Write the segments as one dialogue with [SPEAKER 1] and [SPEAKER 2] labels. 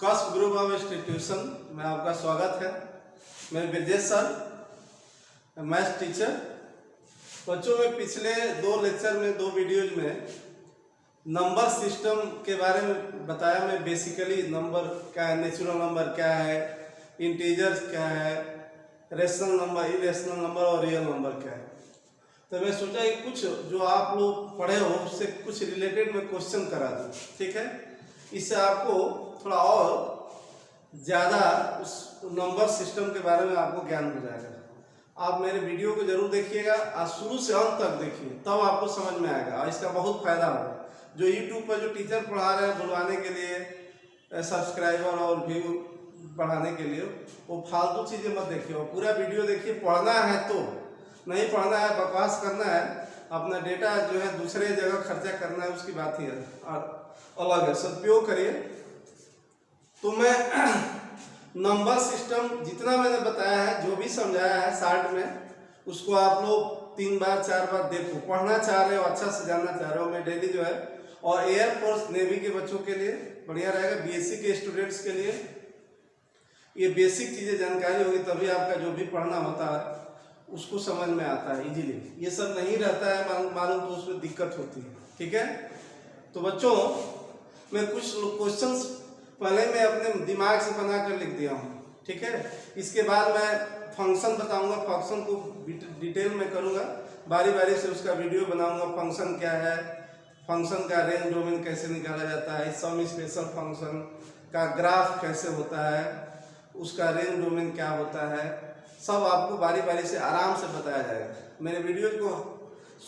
[SPEAKER 1] Cusp group of institution में आपका स्वागत है। मैं ब्रजेश सर, मैथ्स टीचर। बच्चों में पिछले दो लेक्चर में, दो वीडियोज में नंबर सिस्टम के बारे में बताया। मैं बेसिकली नंबर क्या है, नेचुरल नंबर क्या है, इंटीजर्स क्या है, रेशनल नंबर, इरेशनल नंबर और रियल नंबर क्या है। तो मैं सोचा कि कुछ जो आप लोग पढ़े हो उससे कुछ रिलेटेड मैं क्वेश्चन करा दूँ, ठीक है। इससे आपको थोड़ा और ज़्यादा उस नंबर सिस्टम के बारे में आपको ज्ञान हो जाएगा। आप मेरे वीडियो को जरूर देखिएगा और शुरू से अंत तक देखिए, तब आपको समझ में आएगा और इसका बहुत फायदा होगा। जो यूट्यूब पर जो टीचर पढ़ा रहे हैं बुलवाने के लिए, सब्सक्राइबर और व्यू बढ़ाने के लिए, वो फालतू चीज़ें मत देखिए, वो पूरा वीडियो देखिए। पढ़ना है तो, नहीं पढ़ना है, बकवास करना है, अपना डेटा जो है दूसरे जगह खर्चा करना है, उसकी बात ही अलग है। सदुपयोग करिए। तो मैं नंबर सिस्टम जितना मैंने बताया है, जो भी समझाया है शार्ट में, उसको आप लोग 3 बार 4 बार देखो। पढ़ना चाह रहे हो, अच्छा से जानना चाह रहे हो, मैं डेली जो है, और एयरफोर्स नेवी के बच्चों के लिए बढ़िया रहेगा, बीएससी के स्टूडेंट्स के लिए ये बेसिक चीज़ें जानकारी होगी, तभी आपका जो भी पढ़ना होता है उसको समझ में आता है इजीली। ये सब नहीं रहता है मालूम तो उसमें दिक्कत होती है, ठीक है। तो बच्चों, मैं कुछ क्वेश्चंस पहले मैं अपने दिमाग से बना कर लिख दिया हूँ, ठीक है। इसके बाद मैं फंक्शन बताऊंगा, फंक्शन को डिटेल में करूँगा, बारी बारी से उसका वीडियो बनाऊंगा। फंक्शन क्या है, फंक्शन का रेंज डोमेन कैसे निकाला जाता है, सम स्पेशल फंक्शन का ग्राफ कैसे होता है, उसका रेंज डोमेन क्या होता है, सब आपको बारी बारी से आराम से बताया जाएगा। मेरे वीडियो को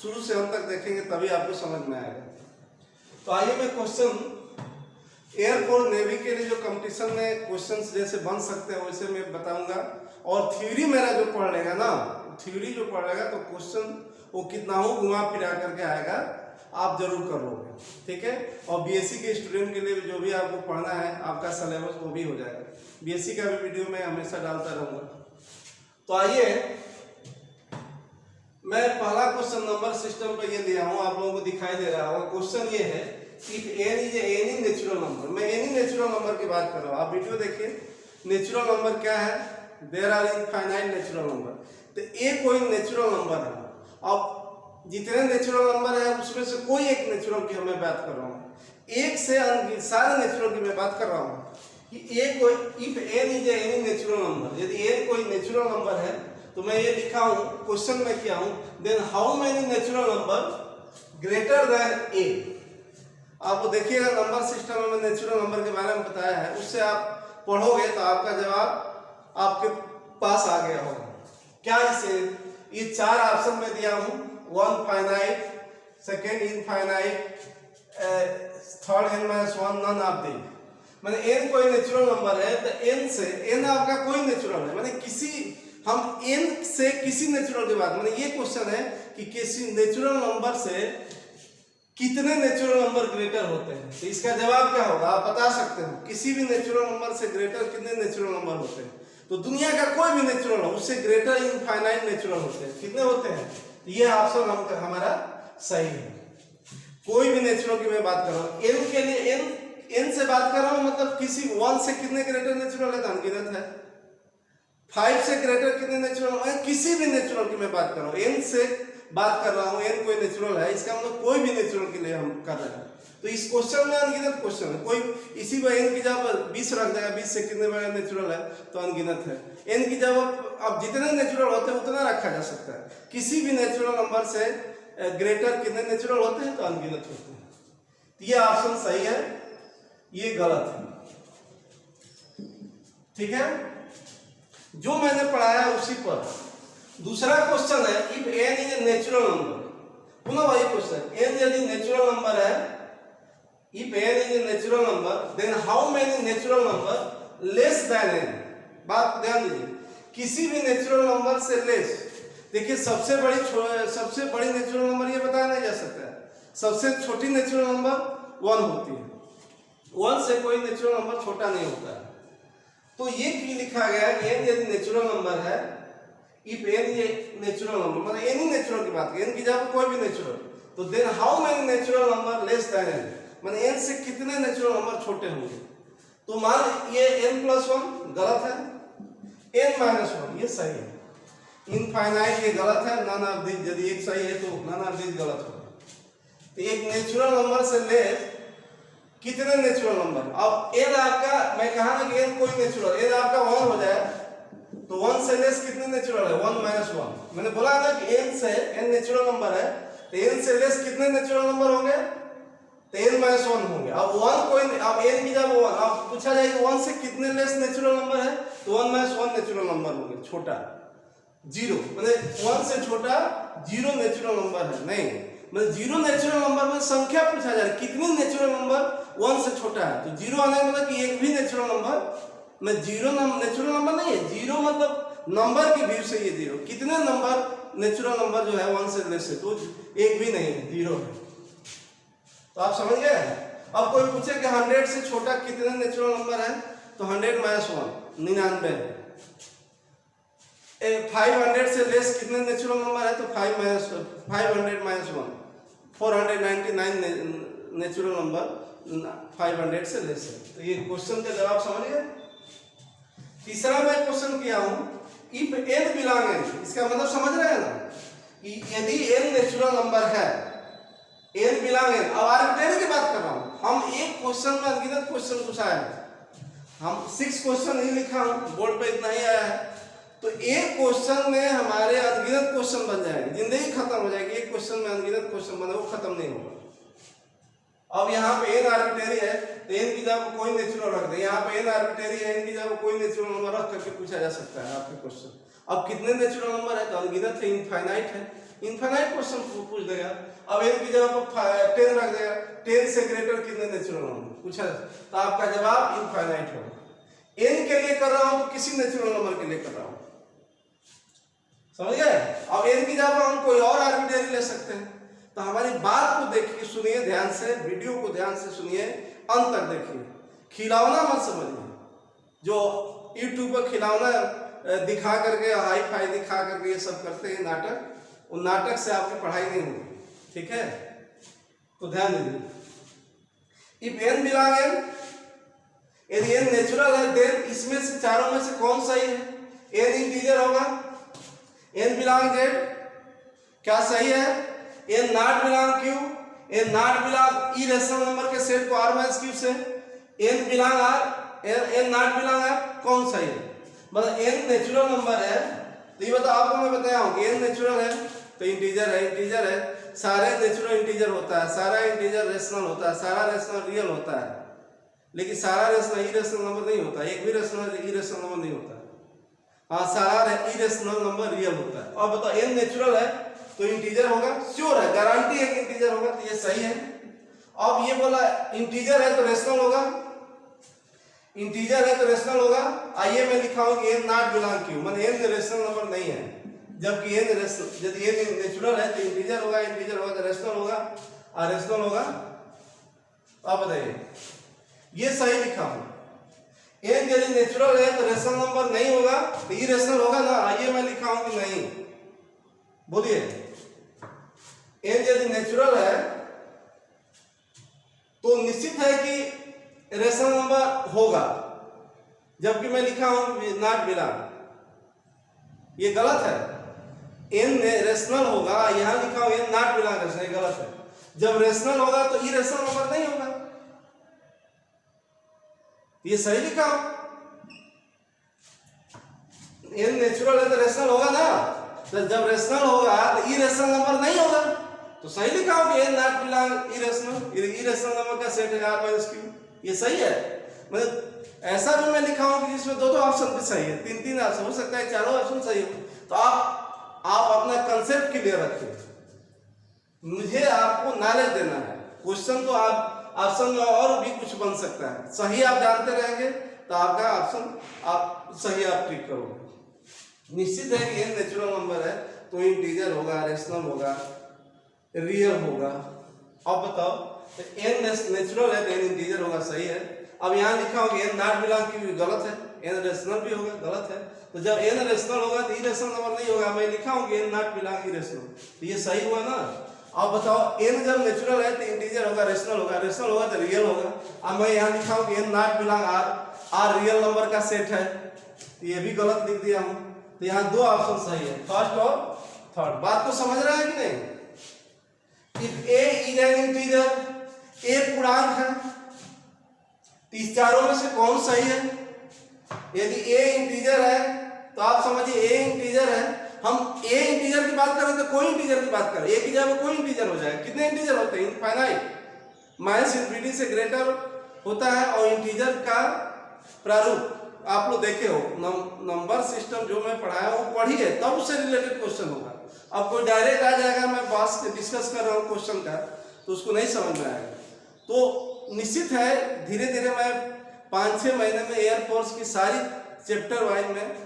[SPEAKER 1] शुरू से अंत तक देखेंगे तभी आपको समझ में आएगा। तो आइए मैं क्वेश्चन एयरफोर्स नेवी के लिए जो कंपटीशन में क्वेश्चंस जैसे बन सकते हैं वैसे मैं बताऊंगा। और थ्योरी मेरा जो पढ़ लेगा ना, थ्योरी जो पढ़ लेगा तो क्वेश्चन वो कितना हो घुमा फिरा करके आएगा, आप जरूर कर लोगे, ठीक है। और बीएससी के स्टूडेंट के लिए जो भी आपको पढ़ना है, आपका सिलेबस वो भी हो जाएगा। बीएससी का भी वीडियो मैं हमेशा डालता रहूँगा। तो आइए, मैं पहला क्वेश्चन नंबर सिस्टम पे ये लिया हूँ, आप लोगों को दिखाई दे रहा होगा। क्वेश्चन ये है, if n is any natural number. मैं एनी नेचुरल नंबर की बात कर रहा हूँ, आप वीडियो देखिए। नेचुरल नंबर क्या है? There are infinite natural number. तो ए कोई नेचुरल नंबर है। अब जितने नेचुरल नंबर है उसमें से कोई एक नेचुरल की मैं बात कर रहा हूँ, एक से अनगिनत सारे नेचुरल की मैं बात कर रहा हूँ कि ए कोई, if n is any natural number, यदि n कोई नेचुरल नंबर है तो मैं ये लिखा हूँ, क्वेश्चन में किया हूँ, then how many natural number greater than A. आप देखिएगा नंबर सिस्टम में नेचुरल नंबर के बारे में बताया है, उससे आप पढ़ोगे तो आपका जवाब आपके पास आ गया होगा। क्या इसे ये 4 ऑप्शन में दिया हूँ, 1 finite, second infinite, third n-1 none of the. मैंने n कोई नेचुरल नंबर है तो n से, n आपका कोई नेचुरल है, मैंने किसी, हम n से किसी नेचुरल के बाद, मैंने ये क्वेश्चन है कि किसी नेचुरल नंबर से कितने नेचुरल नंबर ग्रेटर होते हैं। तो इसका जवाब क्या होगा, आप बता सकते हो। किसी भी नेचुरल नंबर से ग्रेटर कितने नेचुरल नंबर होते हैं? तो दुनिया का कोई भी नेचुरल हो उससे ग्रेटर इनफाइनाइट नेचुरल होते हैं। कितने होते हैं? ये ऑप्शन हमारा सही है। कोई भी नेचुरल की मैं बात कर रहा हूँ, n के लिए n से बात कर रहा हूँ, मतलब किसी 1 से कितने ग्रेटर नेचुरल है? अनगिनत है। 5 से ग्रेटर कितने नेचुरल है? किसी भी नेचुरल की मैं बात कर रहा हूँ, n से बात कर रहा हूँ, n कोई नेचुरल है, इसका मतलब कोई भी नेचुरल के लिए हम कर रहे हैं। तो इस क्वेश्चन में अनगिनत क्वेश्चन है, कोई इसी को n की जगह 20 रख देगा, 20 से कितने बड़े नेचुरल है तो अनगिनत है। n की जगह अब जितने नेचुरल होते हैं उतना रखा जा सकता है। किसी भी नेचुरल नंबर से ग्रेटर कितने नेचुरल होते हैं तो अनगिनत होते हैं। तो ये ऑप्शन सही है, ये गलत है, ठीक है। जो मैंने पढ़ाया उसी पर दूसरा क्वेश्चन है, if n is a natural number. पुनः वही क्वेश्चन, n यदि नेचुरल नंबर है, if n is a natural number, then how many natural number less than n। बात ध्यान दीजिए, किसी भी नेचुरल नंबर से लेस। देखिए सबसे बड़ी नेचुरल नंबर ये बताया नहीं जा सकता है। सबसे छोटी नेचुरल नंबर 1 होती है, 1 से कोई नेचुरल नंबर छोटा नहीं होता है। तो ये क्यों लिखा गया है, n यदि नेचुरल नंबर है, इफ n ये नेचुरल नंबर, मतलब एनी नेचुरल की बात, n की जगह कोई भी नेचुरल, तो then how many natural number less than n, मतलब n से कितने नेचुरल नंबर छोटे होंगे। तो मान ये n+1 गलत है, n-1 ये सही है, इनफाइनाइट ये गलत है, नन ऑफ दिस, यदि एक सही है तो नन ऑफ दिस गलत होगा। तो एक नेचुरल नंबर से ले कितने नेचुरल नंबर, अब n आपका, मैं कहा ना कि n कोई नेचुरल, n आपका 1 हो जाए तो 1 से लेस कितने नेचुरल है, 1-1। मैंने बोला ना कि n से n नेचुरल नंबर है, तो n से लेस कितने नेचुरल नंबर होंगे, तो n-1 होंगे। अब 1 कोई, अब n की जब 1, अब पूछा जाए कि 1 से कितने लेस नेचुरल नंबर है, तो 1-1 नेचुरल नंबर होंगे, छोटा 0, मतलब 1 से छोटा 0 नेचुरल नंबर है, नहीं मतलब 0 नेचुरल नंबर में संख्या पूछा जा रहा है, कितने नेचुरल नंबर 1 से छोटा है, तो 0 आने मतलब कि एक भी नेचुरल नंबर में 0 नेचुरल नंबर नहीं है, 0 मतलब नंबर की व्यू से ये 0, कितने नंबर नेचुरल नंबर जो है 1 से लेस है, तो एक भी नहीं है, 0 है। तो आप समझ गए। अब कोई पूछे कि 100 से छोटा कितने नेचुरल नंबर है, तो 100-1 99 है। 500 से लेस कितने नेचुरल नंबर है, तो 500-1 499 नेचुरल नंबर 500 से लेस है। तो ये क्वेश्चन का जवाब समझ गए। तीसरा मैं क्वेश्चन किया हूं, इफ n बिलोंग n, इसका मतलब समझ रहे हैं ना, यदि n नेचुरल नंबर है, n बिलोंग n, अब आर्बिट्रेरी की बात कर रहा हूं, हम एक क्वेश्चन में अनगिनत क्वेश्चन पूछा है, हम 6 क्वेश्चन नहीं लिखा हूं, बोर्ड पे इतना ही आया है, तो एक क्वेश्चन में हमारे अनगिनत क्वेश्चन बन जाएंगे, जिंदगी खत्म हो जाएगी, एक क्वेश्चन में अनगिनत क्वेश्चन बने, वो खत्म नहीं होगा। अब यहाँ पे n आर्बिट्रेरी है, तो n की जगह कोई नेचुरल रख दे, यहाँ पे n आर्बिट्रेरी है, n की जगह कोई नेचुरल नंबर रख करके पूछा जा सकता है आपके क्वेश्चन। अब कितने नेचुरल नंबर है, तो अनगिनत है, इनफाइनाइट है, इनफाइनाइट क्वेश्चन पूछ देगा। अब n की जगह पर 10 रख देगा, 10 से ग्रेटर कितने नेचुरल नंबर पूछा, तो आपका जवाब इनफाइनाइट होगा। n के लिए कर रहा हूं तो किसी नेचुरल नंबर के लिए कर रहा हूं, समझ गए। अब n की जगह हम कोई और आर्बिट्रेरी ले सकते हैं। तो हमारी बात को देखिए, सुनिए ध्यान से, वीडियो को ध्यान से सुनिए, अंत तक देखिए, खिलौना मत समझिए। जो यूट्यूब पर खिलौना दिखा करके, हाई फाई दिखा करके ये सब करते हैं नाटक, उन नाटक से आपकी पढ़ाई नहीं होगी, ठीक है। तो ध्यान दीजिए, इफ n बिलोंग n, यदि n नेचुरल है, देन इसमें से चारों में से कौन सही है, n इंटीजर होगा, n बिलोंग z क्या सही है, n not belong q, n not belong irrational number के सेट को r-q से, n belong r, n not belong r, कौन सही है, मतलब n नेचुरल नंबर है, तो ये बताओ, आपको मैं बताया हूं कि n नेचुरल है तो इंटीजर है, इंटीजर है, सारे नेचुरल इंटीजर होता है, सारा इंटीजर रेशनल होता है, सारा रेशनल रियल होता है, लेकिन सारा रेशनल इरेशनल नंबर नहीं होता, एक भी रेशनल इरेशनल नंबर नहीं होता। हाँ, सारा इरेशनल नंबर रियल होता है। और बताओ n नेचुरल है तो इंटीजर होगा, श्योर है, गारंटी है कि इंटीजर होगा, तो ये सही है। अब ये बोला इंटीजर है तो रेशनल होगा, इंटीजर है तो रेशनल होगा। आइए मैं लिखा हूं कि n नॉट बिलोंग q, मतलब n रेशनल नंबर नहीं है, जबकि n रेशनल, यदि n नेचुरल है तो इंटीजर होगा, इंटीजर होगा तो रेशनल होगा, और रेशनल होगा। अब बताइए, ये सही लिखा हूं, n यदि नेचुरल है तो रेशनल नंबर नहीं होगा, तो इरेशनल होगा ना। आइए मैं लिखा हूं कि नहीं, बोलिए, n यदि नेचुरल है तो निश्चित है कि रेशनल नंबर होगा, जबकि मैं लिखा हूं नॉट बिलोंग, ये गलत है। n रेशनल होगा, यहां लिखा हूं n नॉट बिलोंग रेशनल, ये गलत है। जब रेशनल होगा तो इरेशनल नंबर नहीं होगा, ये सही लिखा हूं। n नेचुरल है तो रेशनल होगा ना, तो जब रेशनल होगा तो इरेशनल नंबर नहीं होगा, तो सही लिखा हो कि n not belong irrational, irrational number का सेट है r-q, ये सही है। मतलब ऐसा भी मैं लिखा हूं कि जिसमें दो ऑप्शन भी सही है, 3 ऑप्शन हो सकता है, चारों ऑप्शन सही हो। तो आप अपना कंसेप्ट क्लियर रखिए, मुझे आपको नॉलेज देना है। क्वेश्चन तो आप ऑप्शन में और भी कुछ बन सकता है, सही आप जानते रहेंगे तो आपका ऑप्शन आप सही आप टिक करोगे। निश्चित है कि n नेचुरल नंबर है तो इंटीजर होगा, रेशनल होगा, रियल होगा। अब बताओ, तो n नेचुरल है तो n इंटीजर होगा, सही है। अब यहाँ लिखा होगा n नॉट बिलोंग q, गलत है, n रेशनल भी होगा, गलत है। तो जब n रेशनल होगा तो इरेशनल नंबर नहीं होगा, मैं लिखा हूँ कि n नॉट बिलोंग इरेशनल, तो ये सही हुआ ना। अब बताओ n जब नेचुरल है तो इंटीजर होगा, रेशनल होगा, रेशनल होगा तो रियल होगा। अब मैं यहाँ लिखा हूँ कि n not belong r real number का सेट है, तो ये भी गलत लिख दिया हूँ। तो यहाँ दो ऑप्शन सही है, फर्स्ट और थर्ड। बात को समझ रहे हैं कि नहीं? If a is an integer, a पूर्णांक है, तो इस चारों में से कौन सही है? यदि a इंटीजर है तो आप समझिए a इंटीजर है। हम a इंटीजर की बात करें तो कोई इंटीजर की बात करें, a की जगह कोई इंटीजर हो जाएगा। कितने इंटीजर होते हैं? इनफाइनाइट, माइनस इंफिनिटी से ग्रेटर होता है। और इंटीजर का प्रारूप आप लोग देखे हो, नंबर सिस्टम जो मैं पढ़ाया वो पढ़िए, तब उससे रिलेटेड क्वेश्चन होगा। अब कोई डायरेक्ट आ जाएगा, मैं बात डिस्कस कर रहा हूँ क्वेश्चन का, तो उसको नहीं समझ में आएगा। तो निश्चित है धीरे धीरे मैं 5-6 महीने में एयरफोर्स की सारी चैप्टर वाइज में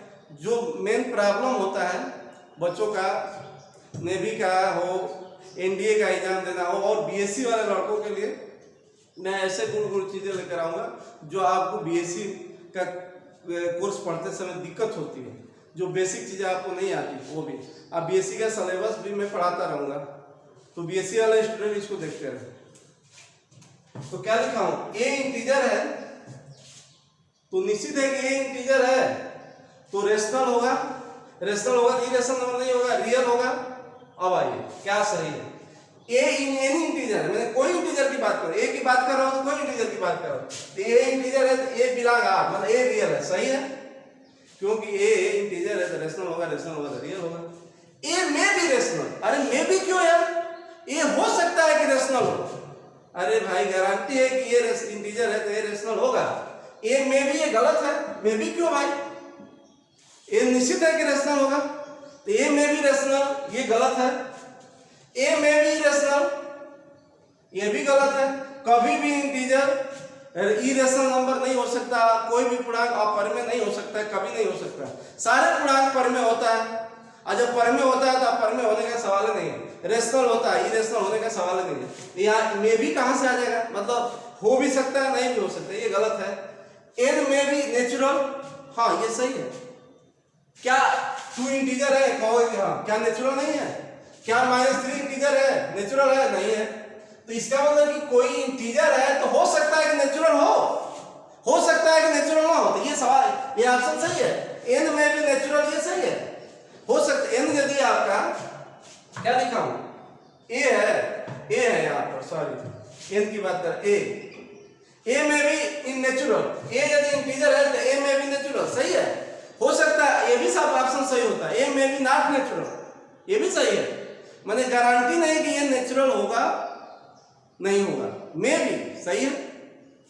[SPEAKER 1] जो मेन प्रॉब्लम होता है बच्चों का, नेवी का हो, एनडीए का एग्जाम देना हो, और बीएससी वाले लड़कों के लिए मैं ऐसे गुण चीज़ें लेकर आऊँगा जो आपको बीएससी का कोर्स पढ़ते समय दिक्कत होती है, जो बेसिक चीज़ें आपको नहीं आती वो भी। अब बीएससी का सिलेबस भी मैं पढ़ाता रहूँगा, तो बीएससी वाले स्टूडेंट इसको देखते रहे। तो क्या लिखा हूँ? ए इंटीजर है, तो निश्चित है कि ए इंटीजर है तो रेशनल होगा, रेशनल होगा, इरेशनल नंबर नहीं होगा, रियल होगा। अब आइए क्या सही है? ए इन एनी इंटीजर, मैंने कोई इंटीजर की बात करो, ए की बात कर रहा हूँ तो कोई इंटीजर की बात करो, तो ए इंटीजर है तो ए बिलोंग आर, मतलब ए रियल है, सही है, क्योंकि ए इंटीजर है तो रेशनल होगा, रेशनल होगा तो रियल होगा। ए में भी रेशनल, अरे में भी क्यों यार? ए हो सकता है कि रेशनल हो, अरे भाई गारंटी है कि ये इंटीजर है तो ये रेशनल होगा। ए में भी, ये गलत है, में भी क्यों भाई? ए निश्चित है कि रेशनल होगा, तो ए में भी रेशनल, ये गलत है। ए में भी रेशनल, ये भी गलत है। कभी भी इंटीजर इरेशनल नंबर नहीं हो सकता, कोई भी पूर्णांक अपरिमेय नहीं हो सकता है, कभी नहीं हो सकता। सारे पूर्णांक परिमेय होता है, और जब परिमेय होता है तो अपरिमेय होने का सवाल नहीं है। रेशनल होता है, इरेशनल होने का सवाल नहीं है। यहाँ में भी कहाँ से आ जाएगा? मतलब हो भी सकता है, नहीं भी हो सकता, ये गलत है। एन में भी नेचुरल, हाँ ये सही है। क्या 2 इंटीजर है? कहोगे हाँ, क्या नेचुरल नहीं है? क्या -3 इंटीजर है? नेचुरल है? नहीं है। तो इसका मतलब कि कोई इंटीजर है तो हो सकता है कि नेचुरल हो सकता है कि नेचुरल ना हो। तो ये सवाल, ये ऑप्शन सही है। एन में भी नेचुरल, ये सही है, हो सकता है। एन यदि आपका क्या लिखा हूं? ए है यहाँ पर, सॉरी एन की बात कर, ए में भी इन नेचुरल, ए यदि इंटीजर है तो ए में भी नेचुरल, सही है, हो सकता है। ये भी सब ऑप्शन सही होता है। ए में भी नॉट नेचुरल, ये भी सही है। मैंने गारंटी नहीं कि ये नेचुरल होगा, नहीं होगा, में भी सही है।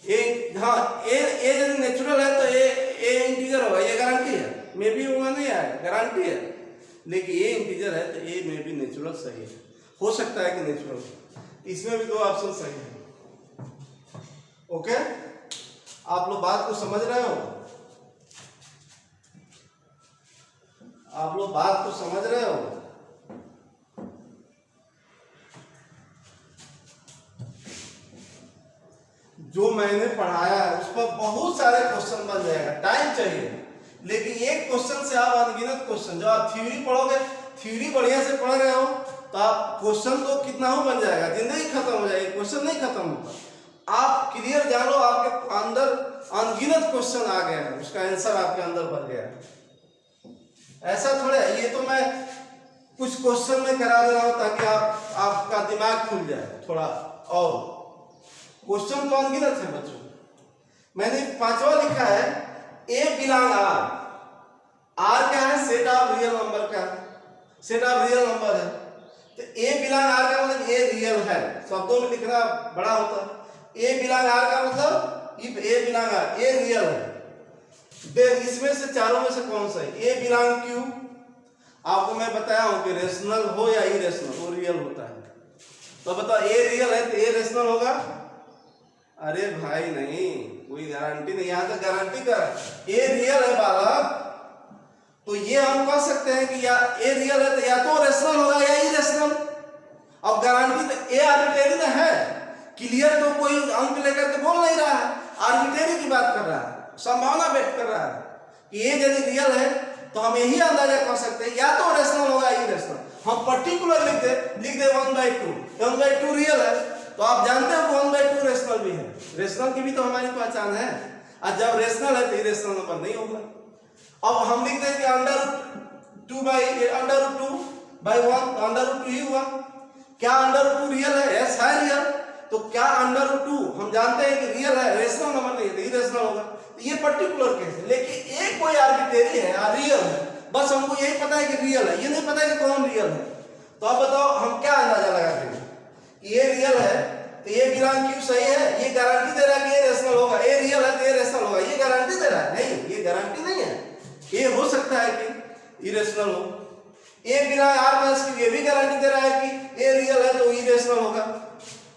[SPEAKER 1] ए हाँ, ए यदि नेचुरल है तो ए इंटीजर होगा, ये गारंटी है। में भी होगा नहीं है, गारंटी है। लेकिन ए इंटीजर है तो ए में भी नेचुरल सही है, हो सकता है कि नेचुरल। इसमें भी 2 ऑप्शन सही है। ओके, आप लोग बात को समझ रहे हो? आप लोग बात को समझ रहे हो? जो मैंने पढ़ाया है उस पर बहुत सारे क्वेश्चन बन जाएगा, टाइम चाहिए। लेकिन एक क्वेश्चन से आप अनगिनत क्वेश्चन, जब आप थ्योरी पढ़ोगे, थ्योरी बढ़िया से पढ़ रहे हो तो आप क्वेश्चन तो कितना हो बन जाएगा, जिंदगी खत्म हो जाएगी, क्वेश्चन नहीं खत्म होगा। आप क्लियर जान लो, आपके अंदर अनगिनत क्वेश्चन आ गया है, उसका आंसर आपके अंदर भर गया है। ऐसा थोड़ा, ये तो मैं कुछ क्वेश्चन में करा दे रहा हूं ताकि आपका दिमाग खुल जाए थोड़ा। और क्वेश्चन तो अनगिनत है बच्चों। मैंने 5वां लिखा है ए बिलोंग आर क्या है? सेट ऑफ रियल नंबर का, सेट ऑफ रियल नंबर है। तो ए बिलोंग आर का मतलब ए रियल है, शब्दों में लिखना बड़ा होता है। ए बिलोंग आर का मतलब if A belong R, A real है। देन इसमें से चारों में से कौन सा है? ए बिलोंग क्यू, आपको मैं बताया हूं कि रेशनल हो या इरेशनल, वो रियल होता है। तो बताओ ए रियल है तो ए रेशनल होगा? अरे भाई नहीं, कोई गारंटी नहीं, यहां तक गारंटी कर। ए रियल है बालक, तो ये हम कह सकते हैं कि या ए रियल है तो या तो रेशनल होगा या इरेशनल। अब गारंटी तो ए आर्बिट्रेरी ना है, क्लियर तो कोई अंक लेकर के बोल नहीं रहा है, आर्बिट्रेरी की बात कर रहा है, संभावना व्यक्त कर रहा है कि ये यदि रियल है तो हम यही अंदाजा कर सकते हैं या तो रेशनल होगा या इरेशनल। हम पर्टिकुलर लिख दे 1/2, 1/2 रियल है तो आप जानते हो 1/2 रेशनल भी है, रेशनल की भी तो हमारी पहचान है। और जब रेशनल है तो इरेशनल नंबर नहीं होगा। अब हम लिख दें कि √2/1 √2 ही हुआ। क्या √2 रियल है? यस है रियल। तो क्या √2 हम जानते हैं कि रियल है, रेशनल नंबर नहीं है तो इरेशनल होगा। तो ये पर्टिकुलर केस है, लेकिन एक कोई आर्बिट्रेरी है या रियल है, बस हमको यही पता है कि रियल है, ये नहीं पता है कि कौन रियल है। तो अब बताओ हम क्या अंदाजा लगाते हैं कि ये रियल है तो ये बिलोंग क्यों सही है, ये गारंटी दे रहा है कि ये रेशनल होगा, ये रियल है तो ये रेशनल होगा, ये गारंटी दे रहा है? नहीं, ये गारंटी नहीं है। ये हो सकता है कि इरेशनल हो। ये बिलोंग R-, ये भी गारंटी दे रहा है कि ये रियल है तो इरेशनल होगा,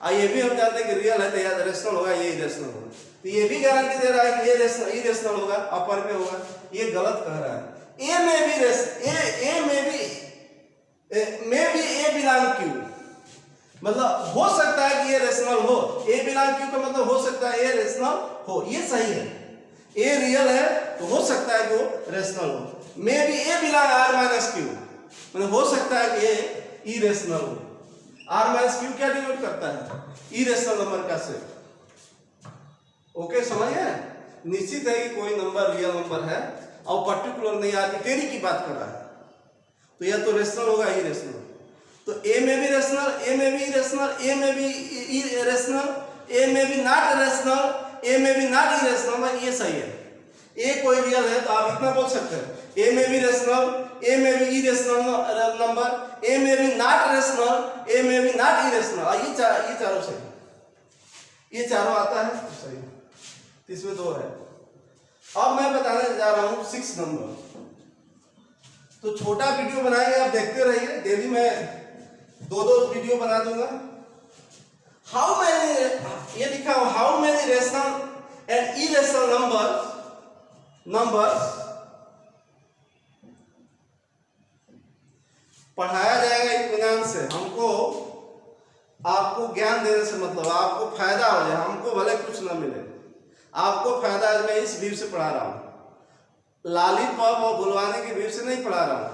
[SPEAKER 1] और ये भी हम जानते हैं कि रियल है तो या रेशनल होगा, ये इरेशनल होगा। तो ये भी गारंटी दे रहा है कि ये इरेशनल होगा, अपर में होगा। ये गलत कह रहा है। ए में भी ए बिलोंग क्यू, मतलब हो सकता है कि ये रेशनल हो। ए बिलोंग क्यू का मतलब हो सकता है ये रेशनल हो, ये सही है। ए रियल है तो हो सकता है कि वो रेशनल हो। में भी ए बिलोंग R-Q, मतलब हो सकता है कि ये इरेशनल हो। R-Q क्या डिनोट करता है? इरेशनल नंबर का सेट। ओके, समझ गए? निश्चित है कि कोई नंबर रियल नंबर है और पर्टिकुलर नहीं, आर्बिट्रेरी की बात कर रहा है, तो यह तो रेशनल होगा, इरेशनल। तो ए में भी रेशनल, ए में भी इरेशनल, ए में भी इरेशनल, ए में भी नॉट रेशनल, ए में भी नॉट इरेशनल, ये सही है। ए कोई रियल है तो आप इतना बोल सकते हैं, ए में भी रेशनल, ए में भी इरेशनल नंबर, ए में भी नॉट रेशनल, ए में भी नॉट इरेशनल, ये चारों सही, ये चारों आता है तो सही। इसमें 2 है। अब मैं बताने जा रहा हूं 6 नंबर। तो छोटा वीडियो बनाएंगे, आप देखते रहिए, डेली मैं 2 वीडियो बना दूंगा। हाउ मैनी, ये लिखा हो how many rational and irrational numbers पढ़ाया जाएगा इत्मीनान से। हमको आपको ज्ञान देने से मतलब आपको फायदा हो जाए, हमको भले कुछ ना मिले, आपको फायदा है। मैं इस व्यू से पढ़ा रहा हूँ, लॉलीपॉप और बुलवाने के व्यू से नहीं पढ़ा रहा हूँ,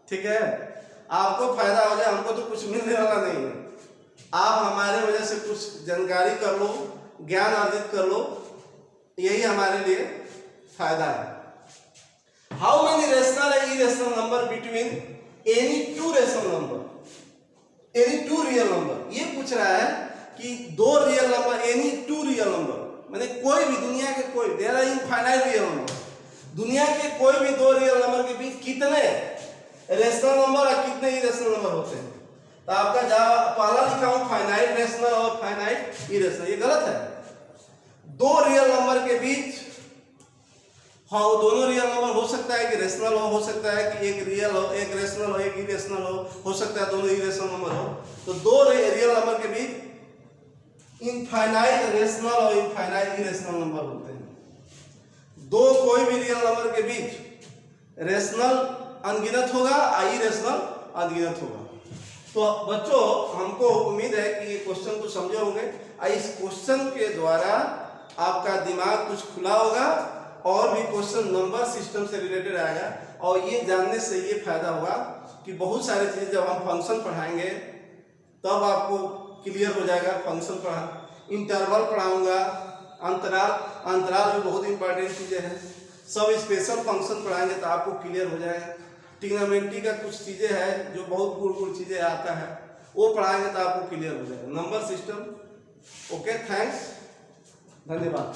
[SPEAKER 1] ठीक है? आपको फायदा हो जाए, हमको तो कुछ मिलने वाला नहीं है। आप हमारे वजह से कुछ जानकारी कर लो, ज्ञान अर्जित कर लो, यही हमारे लिए फायदा है। How many rational and irrational number between any 2 rational number, any 2 real number. ये पूछ रहा है कि 2 real number, any 2 real number, मैंने कोई भी दुनिया के कोई, there are infinite real number, दुनिया के कोई भी 2 रियल नंबर के बीच कितने रेशनल नंबर और कितने इरेशनल नंबर होते हैं? तो आपका जवाब पहला लिखा हूं फाइनाइट रेशनल और फाइनाइट इरेशनल, ये गलत है। 2 रियल नंबर के बीच, हाँ वो दोनों रियल नंबर हो सकता है कि रेशनल हो सकता है कि एक रियल हो, एक रेशनल हो, एक इरेशनल हो सकता है दोनों इरेशनल नंबर हो। तो 2 रियल नंबर के बीच इनफाइनाइट रेशनल और इनफाइनाइट इरेशनल नंबर होते हैं। 2 कोई भी रियल नंबर के बीच रेशनल अनगिनत होगा और इरेशनल अनगिनत होगा। तो बच्चों, हमको उम्मीद है कि ये क्वेश्चन को समझे होंगे और इस क्वेश्चन के द्वारा आपका दिमाग कुछ खुला होगा और भी क्वेश्चन नंबर सिस्टम से रिलेटेड आएगा। और ये जानने से ये फायदा होगा कि बहुत सारी चीज़ जब हम फंक्शन पढ़ाएंगे तब आपको क्लियर हो जाएगा। फंक्शन पढ़ा, इंटरवल पढ़ाऊंगा, अंतराल भी बहुत इंपॉर्टेंट चीज़ें हैं। सब स्पेशल फंक्शन पढ़ाएंगे तो आपको क्लियर हो जाएगा। ट्रिग्नोमेट्री का कुछ चीज़ें हैं जो बहुत गुड़ चीज़ें आता है, वो पढ़ाएंगे तो आपको क्लियर हो जाएगा। Number system. ओके, थैंक्स, धन्यवाद।